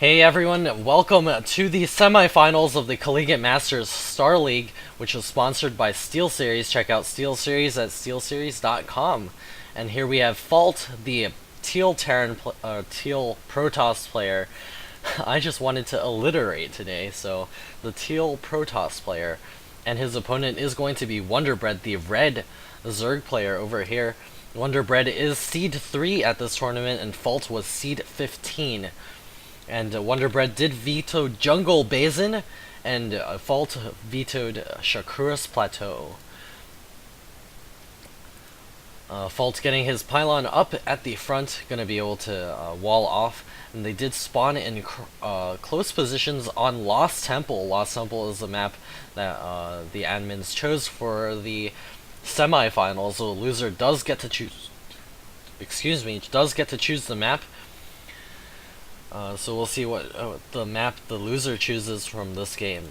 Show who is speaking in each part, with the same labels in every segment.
Speaker 1: Hey everyone, welcome to the semifinals of the Collegiate Masters StarLeague, which is sponsored by SteelSeries. Check out SteelSeries at steelseries.com. And here we have Fault, the Teal Protoss player. I just wanted to alliterate today, so the Teal Protoss player. And his opponent is going to be Wonderbread, the red Zerg player over here. Wonderbread is seed 3 at this tournament, and Fault was seed 15. And Wonderbread did veto Jungle Basin, and Fault vetoed Shakura's Plateau. Fault getting his pylon up at the front, gonna be able to wall off, and they did spawn in close positions on Lost Temple. Lost Temple is a map that the admins chose for the semifinals, so the loser does get to choose. Does get to choose the map. So we'll see what the map the loser chooses from this game.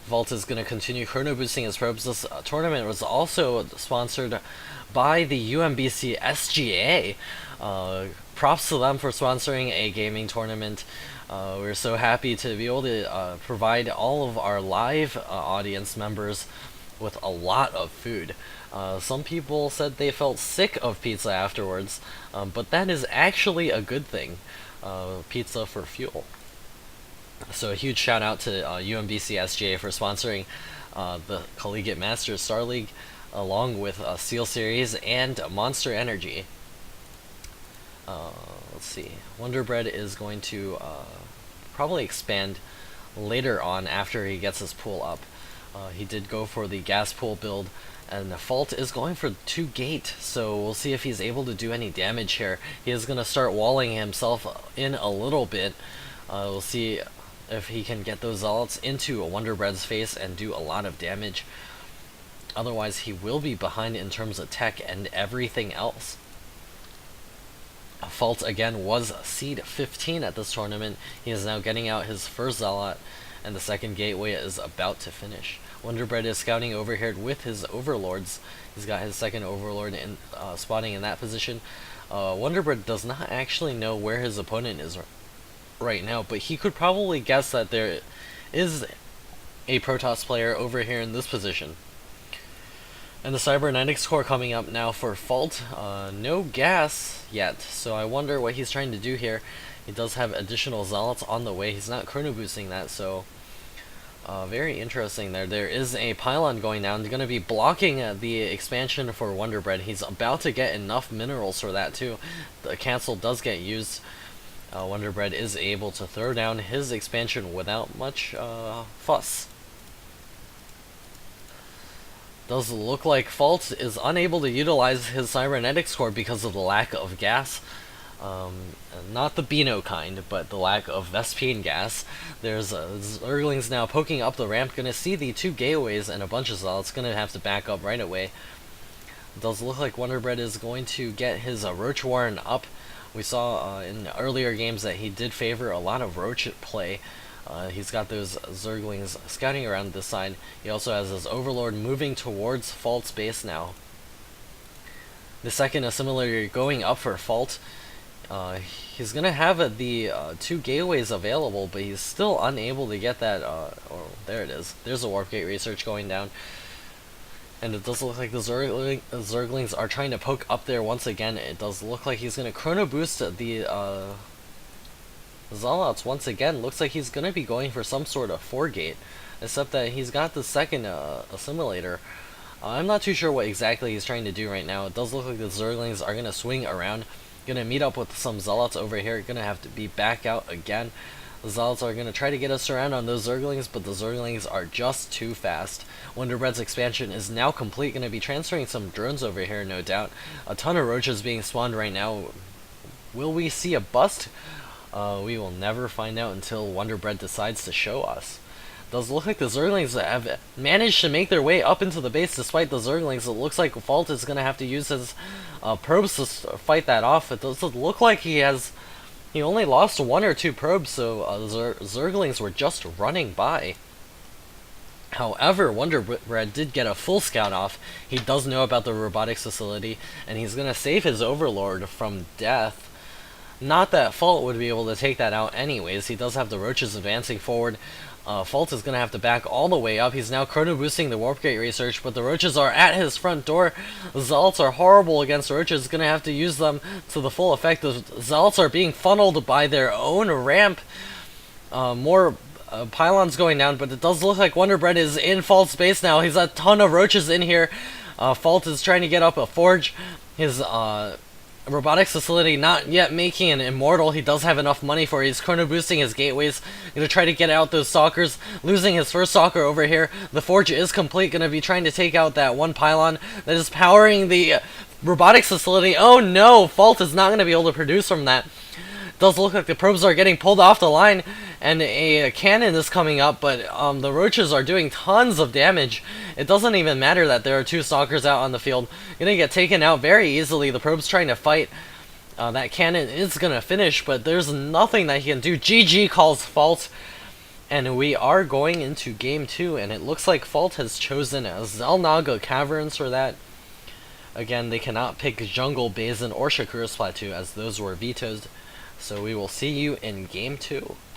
Speaker 1: Vault is going to continue chrono boosting his probes. This tournament was also sponsored by the UMBC SGA. Props to them for sponsoring a gaming tournament. We're so happy to be able to provide all of our live audience members with a lot of food. Some people said they felt sick of pizza afterwards, but that is actually a good thing. Pizza for fuel. So a huge shout out to UMBC SGA for sponsoring the Collegiate Masters StarLeague, along with SteelSeries and Monster Energy. Let's see. Wonderbread is going to probably expand later on after he gets his pool up. He did go for the gas pool build, and Fault is going for 2 gate, so we'll see if he's able to do any damage here. He is going to start walling himself in a little bit. We'll see if he can get those zealots into Wonderbread's face and do a lot of damage. Otherwise, he will be behind in terms of tech and everything else. Fault again was seed 15 at this tournament. He is now getting out his first zealot, and the second gateway is about to finish. Wonderbread is scouting over here with his overlords. He's got his second overlord in spotting in that position. Wonderbread does not actually know where his opponent is right now, but he could probably guess that there is a Protoss player over here in this position. And the Cybernetics core coming up now for Fault. No gas yet, so I wonder what he's trying to do here. He does have additional zealots on the way. He's not chrono boosting that, so very interesting there. There is a pylon going down. They're going to be blocking the expansion for Wonderbread. He's about to get enough minerals for that too. The cancel does get used. Wonderbread is able to throw down his expansion without much fuss. Does look like Fault is unable to utilize his Cybernetics core because of the lack of gas. Not the Beano kind, but the lack of Vespine gas. There's Zerglings now poking up the ramp, gonna see the 2 gateways and a bunch of zealots, gonna have to back up right away. It does look like Wonderbread is going to get his Roach Warren up. We saw in earlier games that he did favor a lot of Roach play. He's got those Zerglings scouting around this side. He also has his Overlord moving towards Fault's base now. The second assimilator going up for Fault. He's gonna have the 2 gateways available, but he's still unable to get that. Oh, there it is. There's a warp gate research going down, and it does look like the Zerglings are trying to poke up there once again. It does look like he's gonna chrono boost the Zealots once again. Looks like he's gonna be going for some sort of 4 gate, except that he's got the second assimilator. I'm not too sure what exactly he's trying to do right now. It does look like the Zerglings are gonna swing around. Gonna meet up with some zealots over here. Gonna have to be back out again. The zealots are gonna try to get us around on those Zerglings, but the Zerglings are just too fast. Wonderbread's expansion is now complete. Gonna be transferring some drones over here, no doubt. A ton of roaches being spawned right now. Will we see a bust? We will never find out until Wonderbread decides to show us. Does look like the Zerglings have managed to make their way up into the base despite the Zerglings. It looks like Fault is going to have to use his probes to fight that off. It doesn't look like he only lost 1 or 2 probes, so Zerglings were just running by. However, Wonderbread did get a full scout off. He does know about the robotics facility, and he's going to save his Overlord from death. Not that Fault would be able to take that out anyways. He does have the Roaches advancing forward. Fault is going to have to back all the way up. He's now chrono boosting the Warp Gate research, but the Roaches are at his front door. Zealots are horrible against Roaches. Going to have to use them to the full effect. The Zealots are being funneled by their own ramp. More pylons going down, but it does look like Wonderbread is in Fault's base now. He's a ton of Roaches in here. Fault is trying to get up a forge. His robotics facility not yet making an immortal. He does have enough money for it. He's chrono boosting his gateways. Gonna try to get out those stalkers. Losing his first stalker over here. The forge is complete. Gonna be trying to take out that one pylon that is powering the robotics facility. Oh no! Fault is not gonna be able to produce from that. Does look like the probes are getting pulled off the line, and a cannon is coming up, but the Roaches are doing tons of damage. It doesn't even matter that there are two stalkers out on the field. Gonna get taken out very easily. The probe's trying to fight. That cannon is gonna finish, but there's nothing that he can do. GG calls Fault, and we are going into game 2, and it looks like Fault has chosen Zelnaga Caverns for that. Again, they cannot pick Jungle, Basin, or Shakura's Plateau, as those were vetoed. So we will see you in game 2.